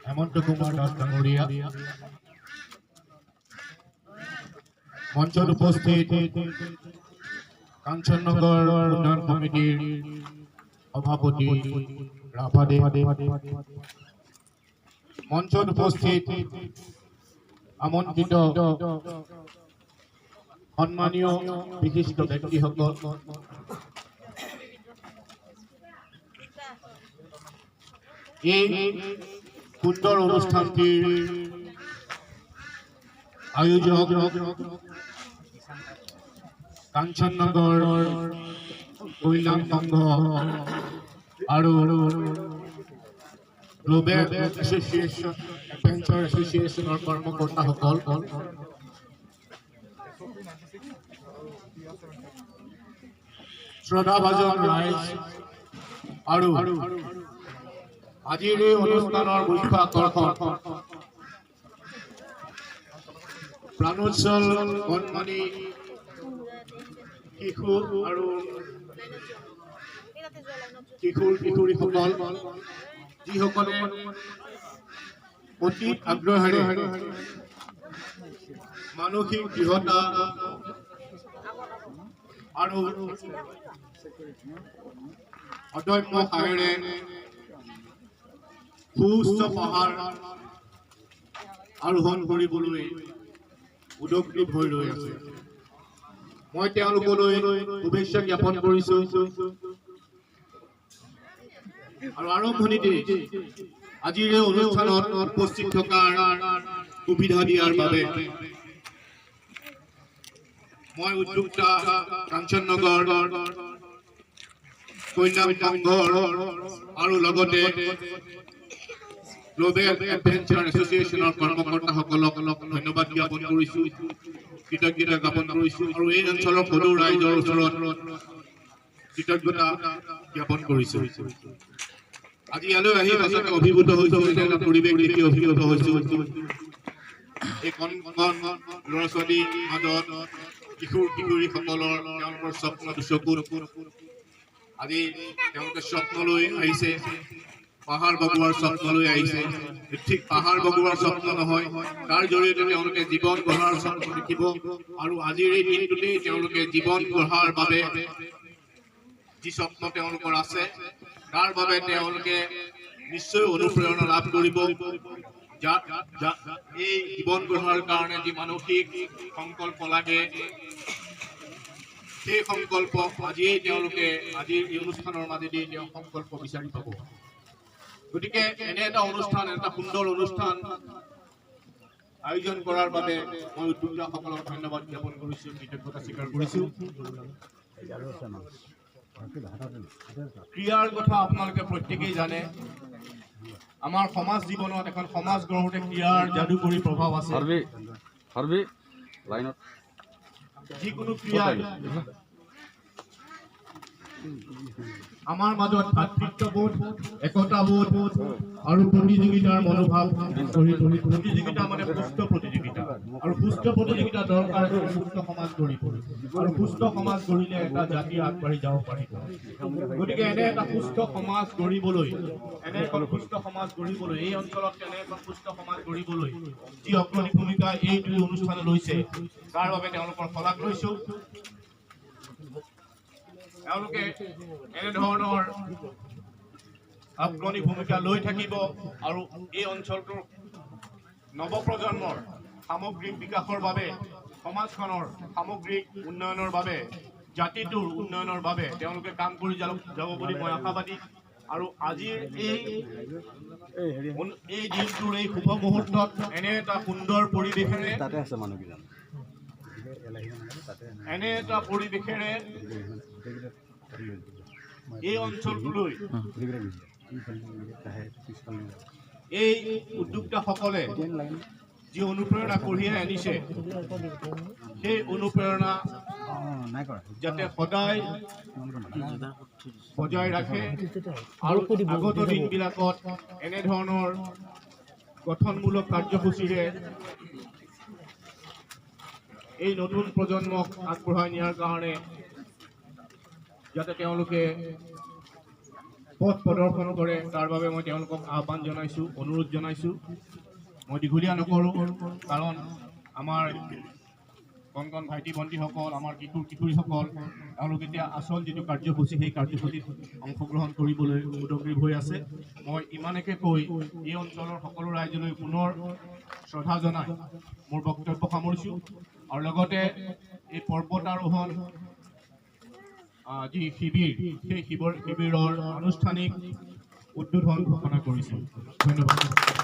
হেমন্ত কুমাৰ দাস ডাঙৰীয়া মঞ্চত উপস্থিত কাঞ্চননগৰ উন্নয়ন সমিতিৰ সভাপতি ৰাভাদেৱ, মঞ্চত উপস্থিত আমন্ত্ৰিত সম্মানীয় বিশিষ্ট ব্যক্তিসকল, এই সুন্দৰ অনুষ্ঠানটিৰ আয়োজক কাঞ্চননগৰ কল্যাণ সংঘ আৰু গ্লোবেল এসোসিয়েশন এডভেঞ্চাৰ এসোসিয়েশনেৰ কৰ্মকৰ্তাসকল, শ্ৰদ্ধাভাজন ৰাইজ আৰু আজিৰ এই অনুষ্ঠানৰ মুখ্য আকৰ্ষণ প্ৰাণোচ্ছল কণমানি কিশোৰ আৰু কিশোৰ কিশোৰীসকল, যিসকলে অতি আগ্ৰহেৰে মানসিক দৃঢ়তা আৰু অদম্য সাহেৰে সুউচ্চ পাহাৰ আৰোহণ কৰিবলৈ উদগ্ৰীৱ হৈ ৰৈ আছে। মই তেওঁলোকলৈ শুভেচ্ছা জ্ঞাপন কৰিছো আৰু আৰম্ভণিতে আজিৰ এই অনুষ্ঠানত উপস্থিত থকাৰ সুবিধা দিয়াৰ বাবে মই উদ্যোক্তা কাঞ্চননগৰ কল্যাণ সংঘৰ আৰু লগতে গ্লোবেল এডভেঞ্চাৰ এছ'চিয়েশ্যনৰ কৰ্মকৰ্তাসকলক ধন্যবাদ জ্ঞাপন কৰিছোঁ, কৃতজ্ঞতা জ্ঞাপন কৰিছোঁ আৰু এই অঞ্চলৰ সদৌ ৰাইজৰ ওচৰত কৃতজ্ঞতা জ্ঞাপন কৰিছোঁ। আজি ইয়ালৈ আহি সঁচাকৈ অভিভূত হৈছোঁ, এনে এটা পৰিৱেশ দেখি অভিভূত হৈছোঁ। এই কণ কণ ল'ৰা ছোৱালীৰ মাজত কিশোৰ কিশোৰীসকলৰ তেওঁলোকৰ স্বপ্ন দুচকুৰ আজি তেওঁলোকে স্বপ্ন লৈ আহিছে, পাহাৰ বগোৱাৰ স্বপ্ন লৈ আহিছে। ঠিক পাহাৰ বগোৱাৰ স্বপ্ন নহয়, তাৰ জৰিয়তে তেওঁলোকে জীৱন গঢ়াৰ স্বপ্ন দেখিব আৰু আজিৰ এই দিনটোতেই তেওঁলোকে জীৱন গঢ়াৰ বাবে যি স্বপ্ন তেওঁলোকৰ আছে তাৰ বাবে তেওঁলোকে নিশ্চয় অনুপ্ৰেৰণা লাভ কৰিব। এই জীৱন গঢ়াৰ কাৰণে যি মানসিক সংকল্প লাগে সেই সংকল্প আজিয়েই তেওঁলোকে আজিৰ এই অনুষ্ঠানৰ মাজেদি তেওঁ সংকল্প বিচাৰি পাব। গতিকে এনে এটা অনুষ্ঠান, এটা সুন্দৰ অনুষ্ঠান আয়োজন কৰাৰ বাবে মই উদ্যোক্তাসকলক ধন্যবাদ জ্ঞাপন কৰিছোঁ, কৃতজ্ঞতা স্বীকাৰ কৰিছোঁ। ক্ৰীড়াৰ কথা আপোনালোকে প্ৰত্যেকেই জানে। আমাৰ সমাজ জীৱনত এখন সমাজ গঢ়োতে ক্ৰীড়াৰ যাদুকৰী প্ৰভাৱ আছে। যিকোনো ক্ৰীড়াই আমাৰ মাজত ভাতৃত্ববোধ, একতাবোধ আৰু প্ৰতিযোগিতাৰ মনোভাৱ গঢ়ি তুলি, প্ৰতিযোগিতা মানে সুস্থ প্ৰতিযোগিতা আৰু সুস্থ প্ৰতিযোগিতা দৰকাৰ সুস্থ সমাজ গঢ়িব আৰু সুস্থ সমাজ গঢ়িলে এটা জাতি আগবাঢ়ি যাব পাৰিব। গতিকে এনে এটা সুস্থ সমাজ গঢ়িবলৈ, এনে এখন সুস্থ সমাজ গঢ়িবলৈ, এই অঞ্চলত এনে এখন সুস্থ সমাজ গঢ়িবলৈ যি অগ্ৰণী ভূমিকা এই দুই অনুষ্ঠানে লৈছে তাৰ বাবে তেওঁলোকৰ শলাগ লৈছোঁ। তেওঁলোকে এনেধৰণৰ অগ্ৰণী ভূমিকা লৈ থাকিব আৰু এই অঞ্চলটোৰ নৱপ্ৰজন্মৰ সামগ্ৰিক বিকাশৰ বাবে, সমাজখনৰ সামগ্ৰিক উন্নয়নৰ বাবে, জাতিটোৰ উন্নয়নৰ বাবে তেওঁলোকে কাম কৰি যাব বুলি মই আশাবাদী। আৰু আজিৰ এই দিনটোৰ এই শুভ মুহূৰ্তত এনে এটা সুন্দৰ পৰিৱেশেৰে এই অঞ্চলটোলৈ এই উদ্যোক্তাসকলে যি অনুপ্ৰেৰণা কঢ়িয়াই আনিছে সেই অনুপ্ৰেৰণা যাতে সদায় বজাই ৰাখে আৰু আগত দিনবিলাকত এনেধৰণৰ গঠনমূলক কাৰ্যসূচীৰে এই নতুন প্ৰজন্মক আগবঢ়াই নিয়াৰ কাৰণে যাতে তেওঁলোকে পথ প্ৰদৰ্শন কৰে তাৰ বাবে মই তেওঁলোকক আহ্বান জনাইছোঁ, অনুৰোধ জনাইছোঁ। মই দীঘলীয়া নকৰোঁ, কাৰণ আমাৰ কণ কণ ভাইটি ভণ্টিসকল, আমাৰ কিশোৰ কিশোৰীসকল, তেওঁলোক এতিয়া আচল যিটো কাৰ্যসূচী সেই কাৰ্যসূচীত অংশগ্ৰহণ কৰিবলৈ উদগ্ৰীৱ হৈ আছে। মই ইমানকে কৈ এই অঞ্চলৰ সকলো ৰাইজলৈ পুনৰ শ্ৰদ্ধা জনাই মোৰ বক্তব্য সামৰিছোঁ আৰু লগতে এই পৰ্বতাৰোহণ যি শিবিৰ, সেই শিবিৰৰ আনুষ্ঠানিক উদ্বোধন ঘোষণা কৰিছোঁ। ধন্যবাদ।